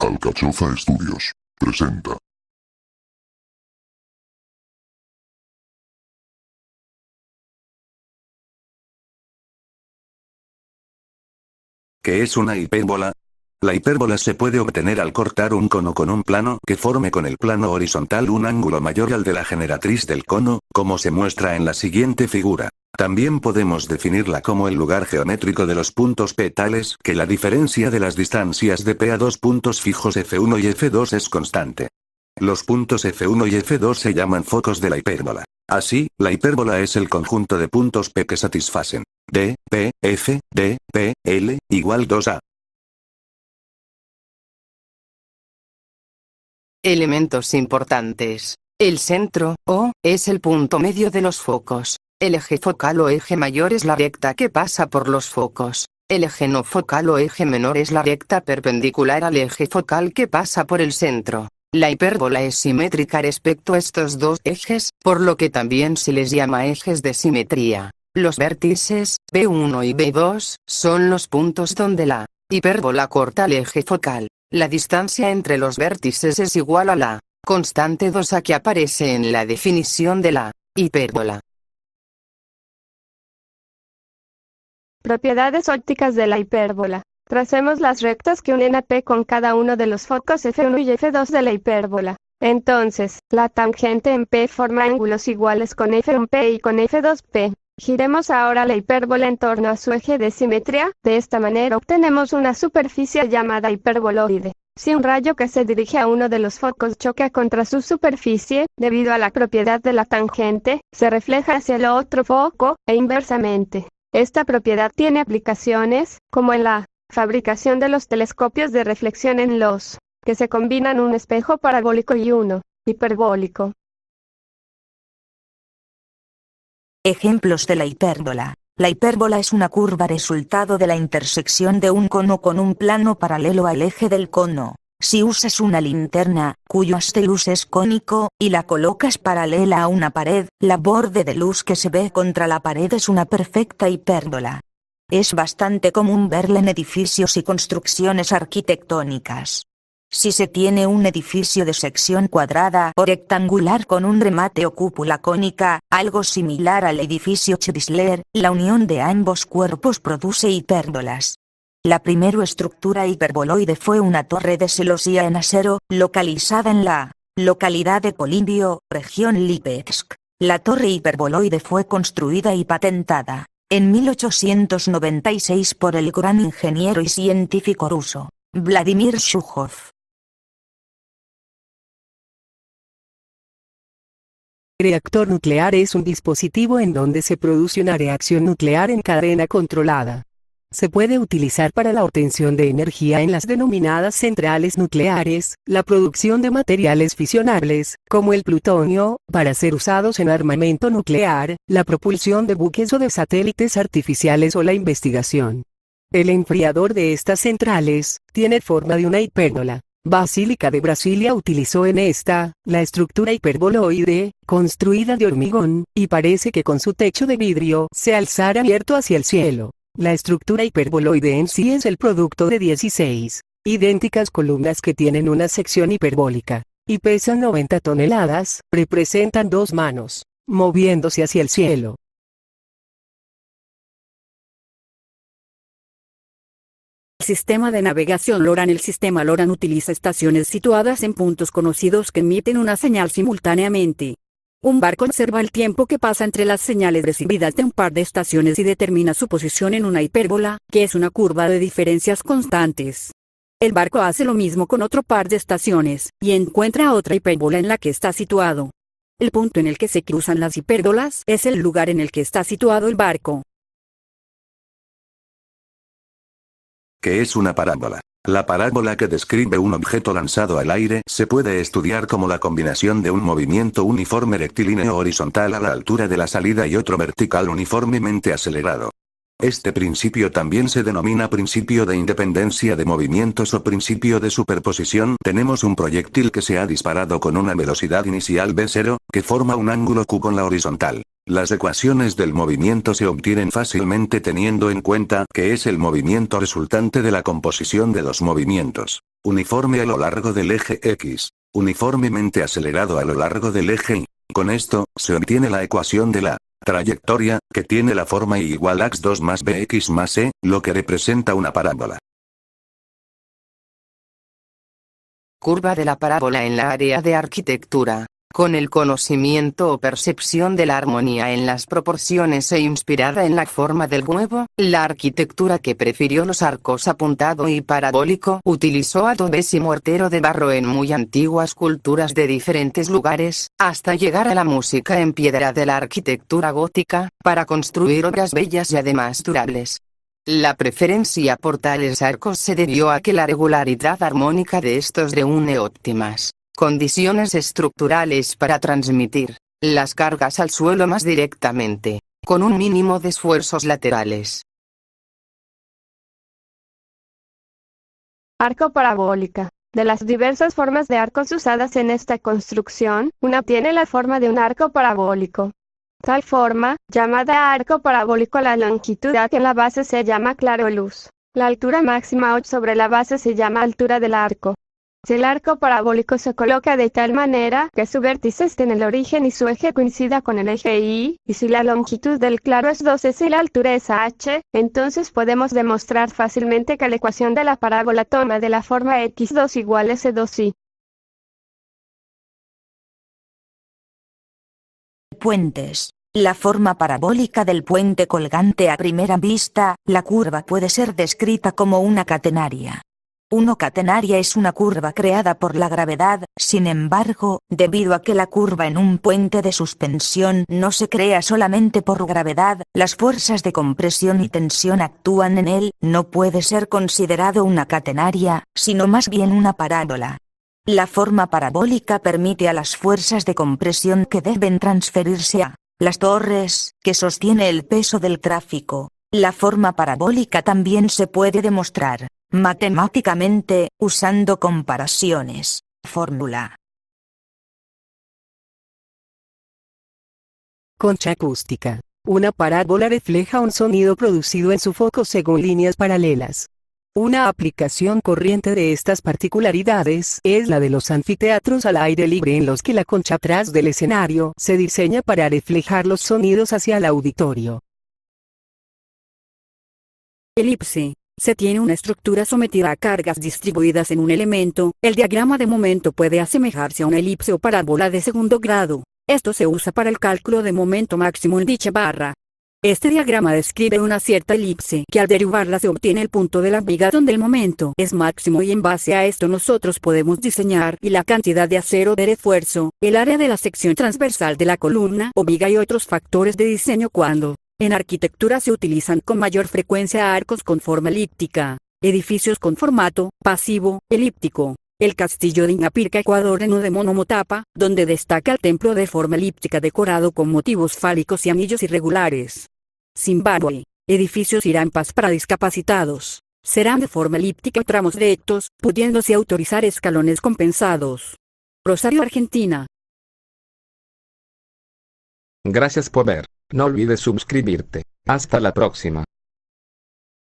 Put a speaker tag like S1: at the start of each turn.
S1: Alcachofa Estudios presenta.
S2: ¿Qué es una hipérbola? La hipérbola se puede obtener al cortar un cono con un plano que forme con el plano horizontal un ángulo mayor al de la generatriz del cono, como se muestra en la siguiente figura. También podemos definirla como el lugar geométrico de los puntos P tales que la diferencia de las distancias de P a dos puntos fijos F1 y F2 es constante. Los puntos F1 y F2 se llaman focos de la hipérbola. Así, la hipérbola es el conjunto de puntos P que satisfacen D, P, F, D, P, L, igual 2A.
S3: Elementos importantes. El centro, O, es el punto medio de los focos. El eje focal o eje mayor es la recta que pasa por los focos. El eje no focal o eje menor es la recta perpendicular al eje focal que pasa por el centro. La hipérbola es simétrica respecto a estos dos ejes, por lo que también se les llama ejes de simetría. Los vértices, B1 y B2, son los puntos donde la hipérbola corta el eje focal. La distancia entre los vértices es igual a la constante 2A que aparece en la definición de la hipérbola.
S4: Propiedades ópticas de la hipérbola. Tracemos las rectas que unen a P con cada uno de los focos F1 y F2 de la hipérbola. Entonces, la tangente en P forma ángulos iguales con F1P y con F2P. Giremos ahora la hipérbola en torno a su eje de simetría. De esta manera obtenemos una superficie llamada hiperboloide. Si un rayo que se dirige a uno de los focos choca contra su superficie, debido a la propiedad de la tangente, se refleja hacia el otro foco, e inversamente. Esta propiedad tiene aplicaciones, como en la fabricación de los telescopios de reflexión en los que se combinan un espejo parabólico y uno hiperbólico.
S5: Ejemplos de la hipérbola. La hipérbola es una curva resultado de la intersección de un cono con un plano paralelo al eje del cono. Si usas una linterna, cuyo haz de luz es cónico, y la colocas paralela a una pared, la borde de luz que se ve contra la pared es una perfecta hipérbola. Es bastante común verla en edificios y construcciones arquitectónicas. Si se tiene un edificio de sección cuadrada o rectangular con un remate o cúpula cónica, algo similar al edificio Chrysler, la unión de ambos cuerpos produce hipérbolas. La primera estructura hiperboloide fue una torre de celosía en acero, localizada en la localidad de Polimbio, región Lipetsk. La torre hiperboloide fue construida y patentada en 1896 por el gran ingeniero y científico ruso, Vladimir Shujov.
S6: Reactor nuclear es un dispositivo en donde se produce una reacción nuclear en cadena controlada. Se puede utilizar para la obtención de energía en las denominadas centrales nucleares, la producción de materiales fisionables, como el plutonio, para ser usados en armamento nuclear, la propulsión de buques o de satélites artificiales o la investigación. El enfriador de estas centrales tiene forma de una hipérbola. Basílica de Brasilia utilizó en esta, la estructura hiperboloide, construida de hormigón, y parece que con su techo de vidrio se alzara abierto hacia el cielo. La estructura hiperboloide en sí es el producto de 16 idénticas columnas que tienen una sección hiperbólica, y pesan 90 toneladas, representan dos manos, moviéndose hacia el cielo.
S7: El sistema de navegación LORAN. El sistema LORAN utiliza estaciones situadas en puntos conocidos que emiten una señal simultáneamente. Un barco observa el tiempo que pasa entre las señales recibidas de un par de estaciones y determina su posición en una hipérbola, que es una curva de diferencias constantes. El barco hace lo mismo con otro par de estaciones, y encuentra otra hipérbola en la que está situado. El punto en el que se cruzan las hipérbolas es el lugar en el que está situado el barco.
S2: ¿Qué es una parábola? La parábola que describe un objeto lanzado al aire se puede estudiar como la combinación de un movimiento uniforme rectilíneo horizontal a la altura de la salida y otro vertical uniformemente acelerado. Este principio también se denomina principio de independencia de movimientos o principio de superposición. Tenemos un proyectil que se ha disparado con una velocidad inicial v0, que forma un ángulo Q con la horizontal. Las ecuaciones del movimiento se obtienen fácilmente teniendo en cuenta que es el movimiento resultante de la composición de dos movimientos, uniforme a lo largo del eje X, uniformemente acelerado a lo largo del eje Y. Con esto, se obtiene la ecuación de la trayectoria, que tiene la forma y igual a x2 más bx más e, lo que representa una parábola.
S3: Curva de la parábola en la área de arquitectura. Con el conocimiento o percepción de la armonía en las proporciones e inspirada en la forma del huevo, la arquitectura que prefirió los arcos apuntado y parabólico utilizó adobes y mortero de barro en muy antiguas culturas de diferentes lugares, hasta llegar a la música en piedra de la arquitectura gótica, para construir obras bellas y además durables. La preferencia por tales arcos se debió a que la regularidad armónica de estos reúne óptimas condiciones estructurales para transmitir las cargas al suelo más directamente, con un mínimo de esfuerzos laterales.
S4: Arco parabólica. De las diversas formas de arcos usadas en esta construcción, una tiene la forma de un arco parabólico. Tal forma, llamada arco parabólico, la longitud A en la base se llama claroluz. La altura máxima H sobre la base se llama altura del arco. Si el arco parabólico se coloca de tal manera que su vértice esté en el origen y su eje coincida con el eje Y, y si la longitud del claro es 2S y la altura es h, entonces podemos demostrar fácilmente que la ecuación de la parábola toma de la forma x2 igual s2y.
S5: Puentes. La forma parabólica del puente colgante. A primera vista, la curva puede ser descrita como una catenaria. Una catenaria es una curva creada por la gravedad. Sin embargo, debido a que la curva en un puente de suspensión no se crea solamente por gravedad, las fuerzas de compresión y tensión actúan en él, no puede ser considerado una catenaria, sino más bien una parábola. La forma parabólica permite a las fuerzas de compresión que deben transferirse a las torres, que sostiene el peso del tráfico. La forma parabólica también se puede demostrar matemáticamente, usando comparaciones. Fórmula.
S6: Concha acústica. Una parábola refleja un sonido producido en su foco según líneas paralelas. Una aplicación corriente de estas particularidades es la de los anfiteatros al aire libre, en los que la concha atrás del escenario se diseña para reflejar los sonidos hacia el auditorio.
S7: Elipse. Se tiene una estructura sometida a cargas distribuidas en un elemento. El diagrama de momento puede asemejarse a una elipse o parábola de segundo grado. Esto se usa para el cálculo de momento máximo en dicha barra. Este diagrama describe una cierta elipse que al derivarla se obtiene el punto de la viga donde el momento es máximo, y en base a esto nosotros podemos diseñar y la cantidad de acero de refuerzo, el área de la sección transversal de la columna o viga y otros factores de diseño. Cuando en arquitectura se utilizan con mayor frecuencia arcos con forma elíptica, edificios con formato pasivo, elíptico. El castillo de Ingapirca, Ecuador, de Monomotapa, donde destaca el templo de forma elíptica decorado con motivos fálicos y anillos irregulares. Zimbabue, edificios y rampas para discapacitados, serán de forma elíptica o tramos rectos, pudiéndose autorizar escalones compensados. Rosario, Argentina.
S8: Gracias por ver. No olvides suscribirte. Hasta la próxima.